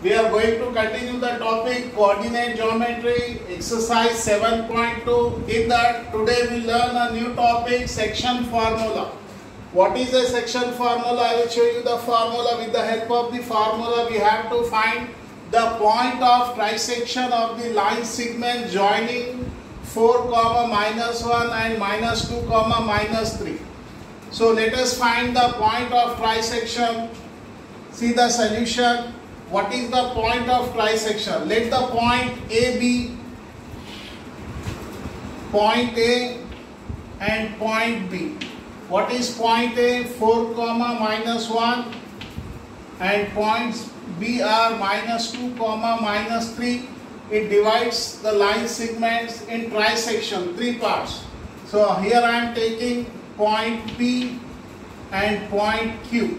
We are going to continue the topic coordinate geometry, exercise 7.2. In that, today we learn a new topic, section formula. What is a section formula? I will show you the formula. With the help of the formula, we have to find the point of trisection of the line segment joining 4, -1 and -2, -3. So let us find the point of trisection. See the solution. What is the point of trisection? Let the point A be point A and point B. What is point A? 4, -1 and points B are -2, -3. It divides the line segments in trisection, 3 parts. So here I am taking point P and point Q.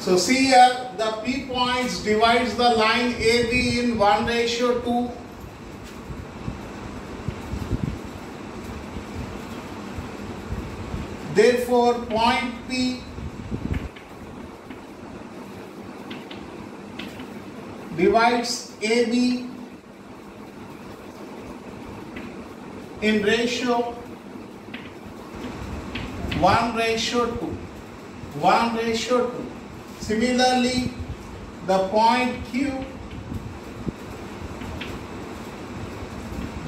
So see here, the P points divides the line AB in 1:2. Therefore, point P divides AB in ratio 1:2. 1:2. Similarly, the point Q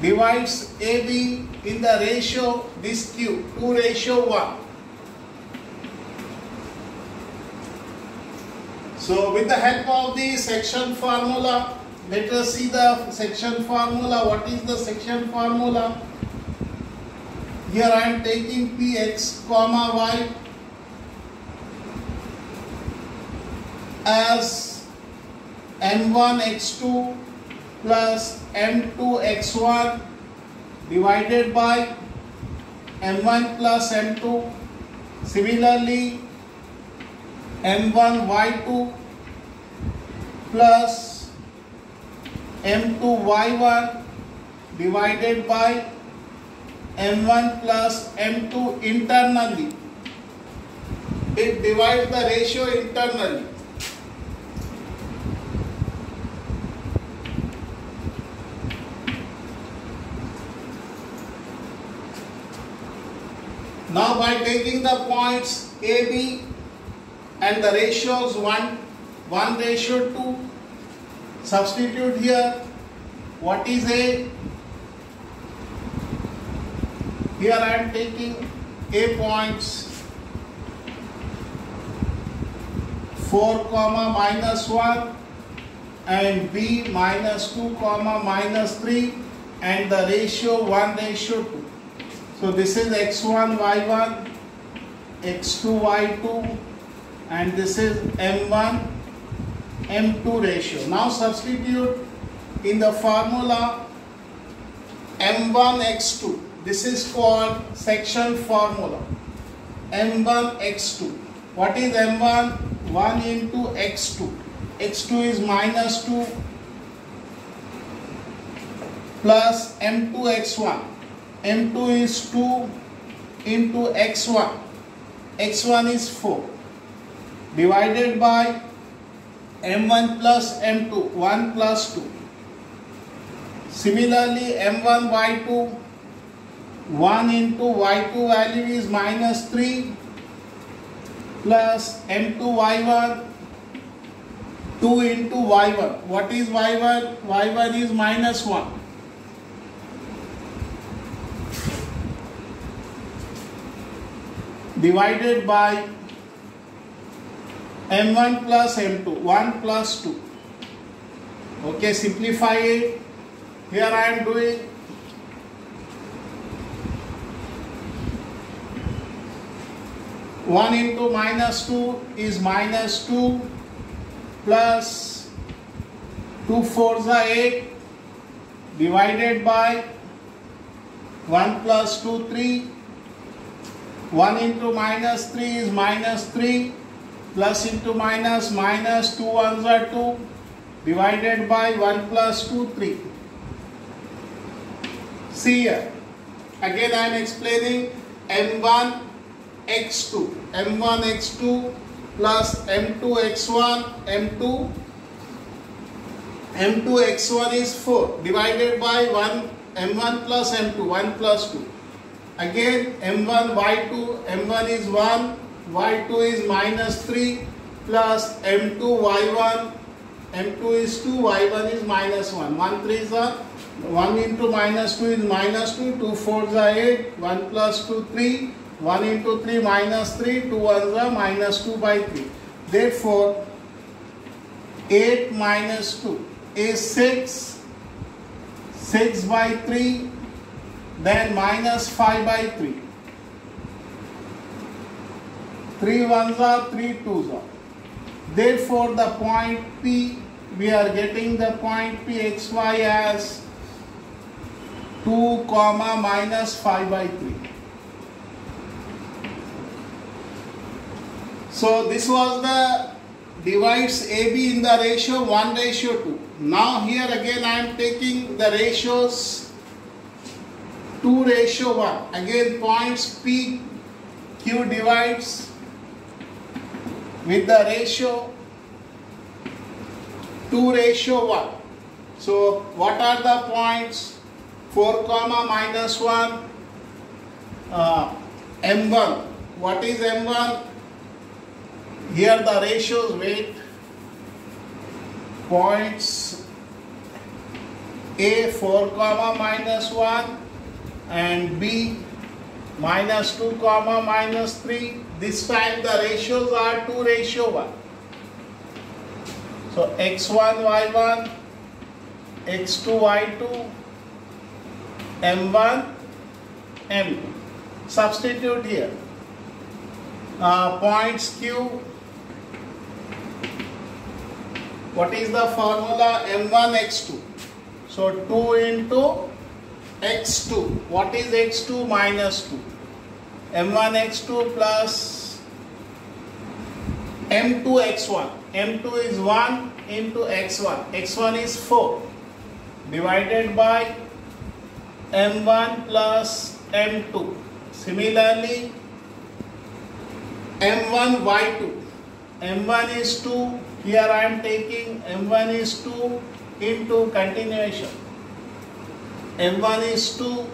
divides AB in the ratio, this Q, 2:1. So with the help of the section formula, let us see the section formula. What is the section formula? Here I am taking Px, y as m1x2 plus m2x1 divided by m1 plus m2. Similarly, m1y2 plus m2y1 divided by m1 plus m2 internally. It divides the ratio internally. Now by taking the points AB and the ratios 1:2, substitute here. What is A? Here I am taking A points 4, -1 and B -2, -3 and the ratio 1:2. So this is x1, y1, x2, y2 and this is m1, m2 ratio. Now substitute in the formula m1x2. This is called section formula. m1x2. What is m1? 1 into x2. x2 is -2 plus m2x1. m2 is 2 into x1. x1 is 4 divided by m1 plus m2, 1 plus 2. Similarly, m1 y2, 1 into y2 value is -3 plus m2 y1, 2 into y1. What is y1? y1 is -1. Divided by m1 plus m2, 1 plus 2. Okay, simplify it. Here I am doing 1 into -2 is -2 plus 2 4s are 8 divided by 1 plus 2, 3. 1 into -3 is -3 plus into minus, -2 ones are 2 divided by 1 plus 2, 3. See here, again I am explaining m1 x2. m1 x2 plus m2 x1 m2 x1 is 4 divided by 1 m1 plus m2 1 plus 2. Again m1 y2, m1 is 1, y2 is minus 3 plus m2 y1, m2 is 2, y1 is minus 1. 1 3 is 1 into minus 2 is minus 2, 2 4s are 8, 1 plus 2 3, 1 into 3 minus 3, 2 1s are minus 2 by 3. Therefore 8 minus 2 is 6, 6 by 3, then minus 5 by 3. 3 1s are, 3 2s are. Therefore the point P, we are getting the point P xy as 2 comma minus 5 by 3. So this was the divides AB in the ratio 1:2. Now here again I am taking the ratios 2:1. Again points P, Q divides with the ratio 2:1. So what are the points? 4 comma minus 1, M1. What is M1? Here the ratios wait. Points A 4 comma minus 1 and B minus 2 comma minus 3. This time the ratios are 2:1. So x1 y1, x2 y2, m1 m2. Substitute here. Points Q. What is the formula? m1 x2. So 2 into x2. What is x2? Minus 2. m1 x2 plus m2 x1. m2 is 1 into x1. x1 is 4 divided by m1 plus m2. Similarly, m1 y2. m1 is 2. Here I am taking m1 is 2 into continuation. m1 is 2.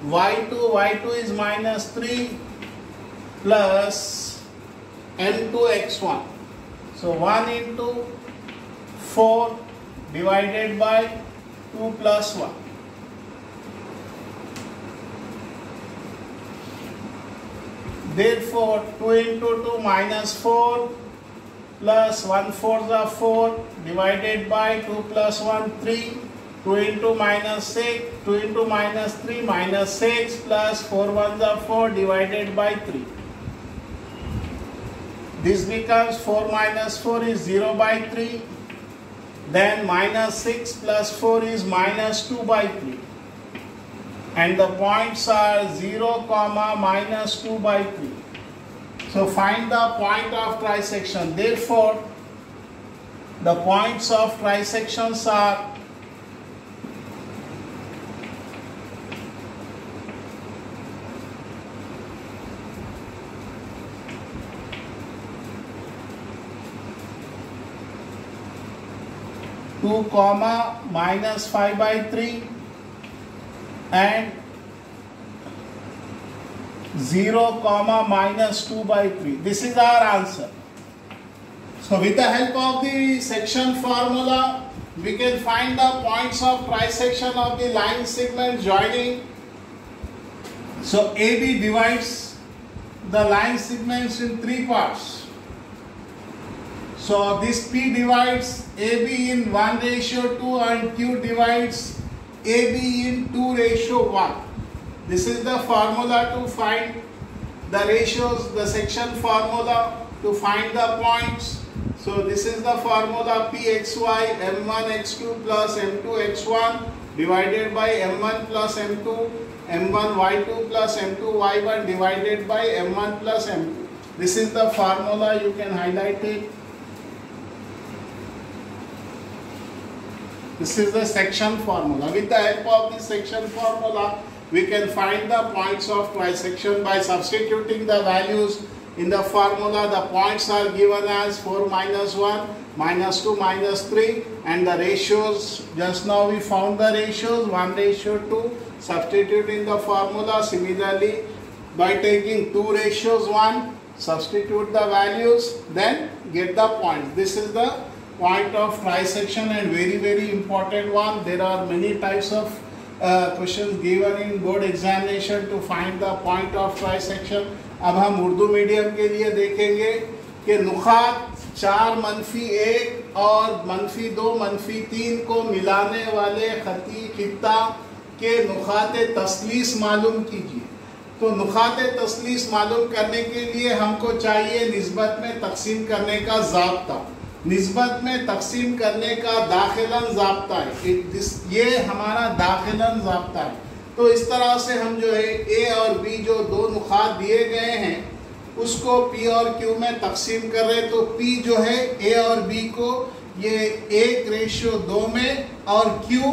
y2 is minus 3 plus m2 x1. So 1 into 4 divided by 2 plus 1. Therefore 2 into 2 minus 4 plus 1 4s are 4 divided by 2 plus 1 3. 2 into minus 6, 2 into minus 3 minus 6 plus 4 1s are 4 divided by 3. This becomes 4 minus 4 is 0 by 3. Then minus 6 plus 4 is minus 2 by 3. And the points are 0 comma minus 2 by 3. So find the point of trisection. Therefore, the points of trisections are two comma minus 5 by 3 and 0 comma minus 2 by 3. This is our answer. So with the help of the section formula, we can find the points of trisection of the line segment joining. So AB divides the line segments in 3 parts. So this P divides AB in 1:2 and Q divides AB in 2:1. This is the formula to find the ratios, the section formula to find the points. So this is the formula Pxy m1 x2 plus m2 x1 divided by m1 plus m2, m1 y2 plus m2 y1 divided by m1 plus m2. This is the formula, you can highlight it. This is the section formula. With the help of this section formula, we can find the points of trisection by substituting the values In the formula, the points are given as 4 minus 1, minus 2, minus 3, and the ratios, just now we found the ratios, 1:2, substitute in the formula. Similarly, by taking 2 ratios 1, substitute the values, then get the points. This is the point of trisection, and very important one. There are many types of questions given in board examination to find the point of trisection. अब हम Urdu medium के लिए देखेंगे कि नुकात 4, -1 और -2, -3 को मिलाने वाले खती खित्ता के नुकात तस्लीस मालूम कीजिए। तो नुकात तस्लीस मालूम करने के लिए हमको चाहिए निस्बत में तकसीम करने का ज़ाब्ता। निस्बत में तकसीम करने का दाखिलन ज़ाब्ता है, ये हमारा दाखिलन ज़ाब्ता है। तो इस तरह से हम जो है ए और बी जो 2 नुकात दिए गए हैं उसको पी और क्यू में तकसीम कर रहे हैं। तो पी जो है ए और बी को ये 1:2 में और क्यू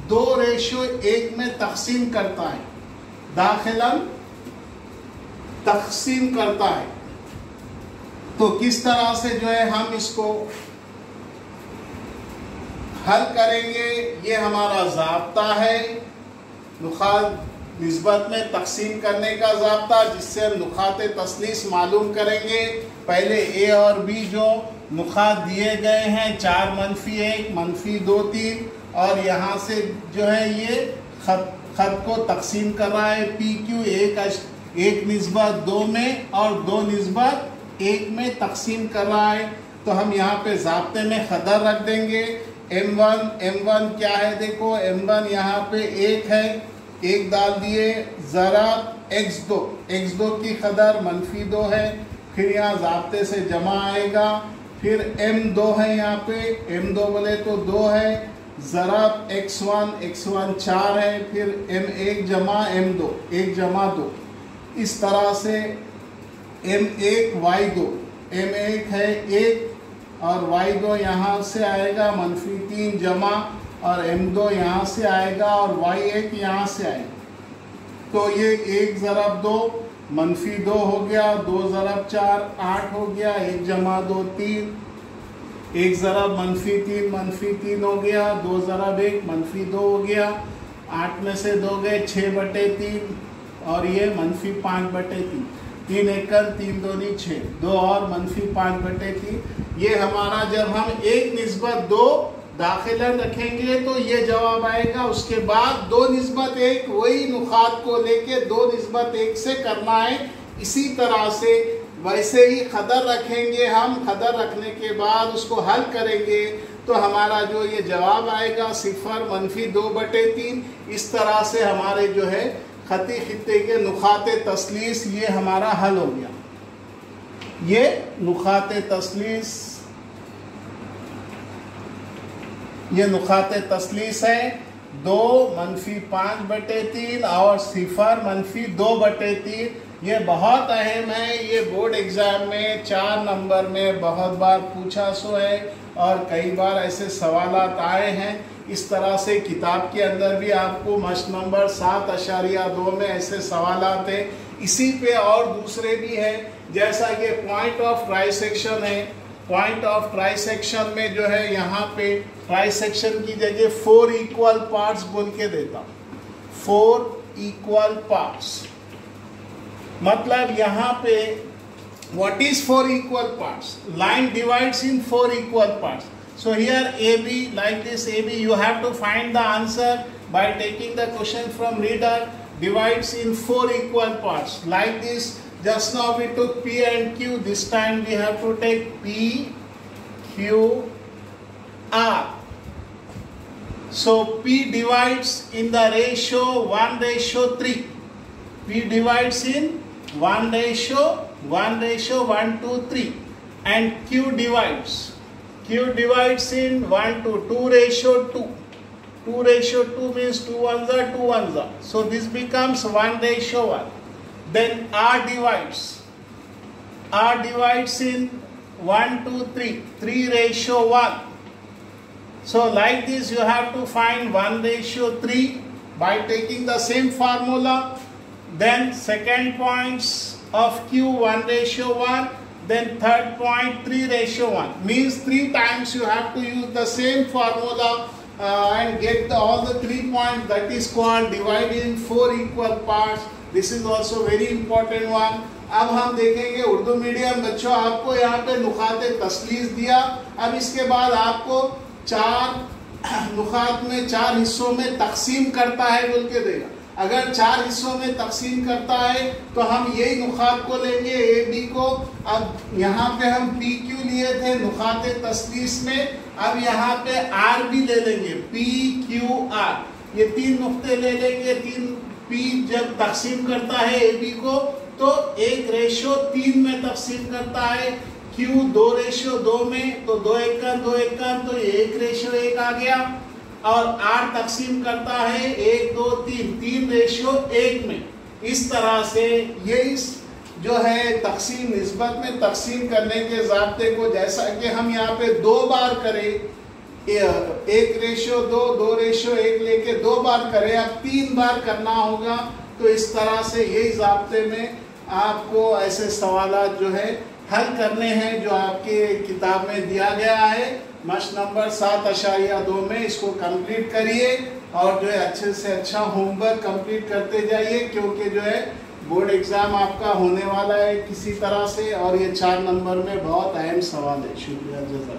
2:1 में तकसीम करता है, दाखिलन तकसीम करता है। तो किस तरह से जो है हम इसको हल करेंगे, ये हमारा ज़ाब्ता है नुकात निस्बत में तकसीम करने का ज़ाब्ता, जिससे हम नुकात तस्लीस मालूम करेंगे। पहले ए और बी जो नुकात दिए गए हैं 4, -1, -2, 3, और यहाँ से जो है ये खत को तकसीम कर रहा है पी क्यू 1:2 में और 2:1 में तकसीम कर रहा है। तो हम यहाँ पे ज़ाब्ते में खदर रख देंगे। M1 क्या है, देखो M1 यहाँ पे 1 है, 1 डाल दिए, ज़रा x2 की कदर -2 है, फिर यहाँ ज़ाब्ते से जमा आएगा, फिर M2 है, यहाँ पे M2 बोले तो 2 है, ज़रा x1 4 है, फिर M1 जमा M2, 1 जमा 2, इस तरह से M1 y2, M1 है 1 और y2 यहाँ से आएगा -3 जमा, और M2 यहाँ से आएगा और y1 यहाँ से आएगा। तो ये 1 ज़रब 2 -2 हो गया, 2 ज़रब 4 8 हो गया, 1 जमा 2 3, 1 ज़रब -3 हो गया, 2 ज़रब 1 -2 हो गया, 8 में से 2 गए 6/3, और ये -5/3, 3 एकड़ 3 दूनी 6, 2 और -5/3। ये हमारा जब हम 1:2 दाखिलन रखेंगे तो ये जवाब आएगा। उसके बाद 2:1 वही नुकात को लेके 2:1 से करना है। इसी तरह से वैसे ही खदर रखेंगे हम, खदर रखने के बाद उसको हल करेंगे तो हमारा जो ये जवाब आएगा 0 -2/3। इस तरह से हमारे जो है खती खित्ते के नुकात तस्लीस ये हमारा हल हो गया। ये नुकात तस्लीस, ये नुकात तस्लीस है 2 -5/3 और 0 -2/3। ये बहुत अहम है, ये बोर्ड एग्जाम में 4 नंबर में बहुत बार पूछा सो है और कई बार ऐसे सवालात आए हैं। इस तरह से किताब के अंदर भी आपको मश्क नंबर 7.2 में ऐसे सवालात हैं। इसी पे और दूसरे भी हैं, जैसा ये पॉइंट ऑफ ट्राइसेक्शन है। पॉइंट ऑफ ट्राइसेक्शन में जो है यहाँ पे ट्राइसेक्शन की जगह 4 इक्वल पार्ट्स बोल के देता हूँ। 4 इक्वल पार्ट्स मतलब यहाँ पे what is 4 equal parts? Line divides in 4 equal parts. So here AB, like this AB, you have to find the answer by taking the question from reader, divides in 4 equal parts. Like this, just now we took P and Q, this time we have to take P, Q, R. So P divides in the ratio 1:3. P divides in 1:1 to 3, and Q divides in 2:2. 2:2 means 2 ones are 2 ones are. So this becomes 1:1. Then R divides in 1 to 3. 3:1. So like this you have to find 1:3 by taking the same formula. Then second points of Q 1:1, then third point 3:1, means 3 times you have to use the same formula and get all the 3 points. That is called divided in 4 equal parts. This is also very important one. अब हम देखेंगे Urdu medium बच्चों, आपको यहाँ पे नुकाते तस्लीस दिया। अब इसके बाद आपको 4 नुकात में 4 हिस्सों में तकसीम करता है बोल के देगा। अगर 4 हिस्सों में तकसीम करता है तो हम यही नुकात को लेंगे ए बी को। अब यहाँ पे हम पी क्यू लिए थे नुकाते तस्लीस में, अब यहाँ पे आर भी ले लेंगे, पी क्यू आर, ये 3 नुक्ते ले लेंगे। 3 पी जब तकसीम करता है ए बी को तो 1:3 में तकसीम करता है, क्यू 2:2 में, तो 2 1 2 1 तो ये 1:1 आ गया। और आर तकसीम करता है 1 2 3 3:1 में। इस तरह से ये इस जो है तकसीम निस्बत में तकसीम करने के ज़ाब्ते को, जैसा कि हम यहाँ पे 2 बार करें, 1:2 2:1 लेके 2 बार करें, अब 3 बार करना होगा। तो इस तरह से यही ज़ाब्ते में आपको ऐसे सवालात जो है हल करने हैं जो आपके किताब में दिया गया है। मश्क नंबर 7.2 में इसको कंप्लीट करिए और जो है अच्छे से अच्छा होमवर्क कंप्लीट करते जाइए, क्योंकि जो है बोर्ड एग्ज़ाम आपका होने वाला है किसी तरह से, और ये 4 नंबर में बहुत अहम सवाल है। शुक्रिया जज़ाक।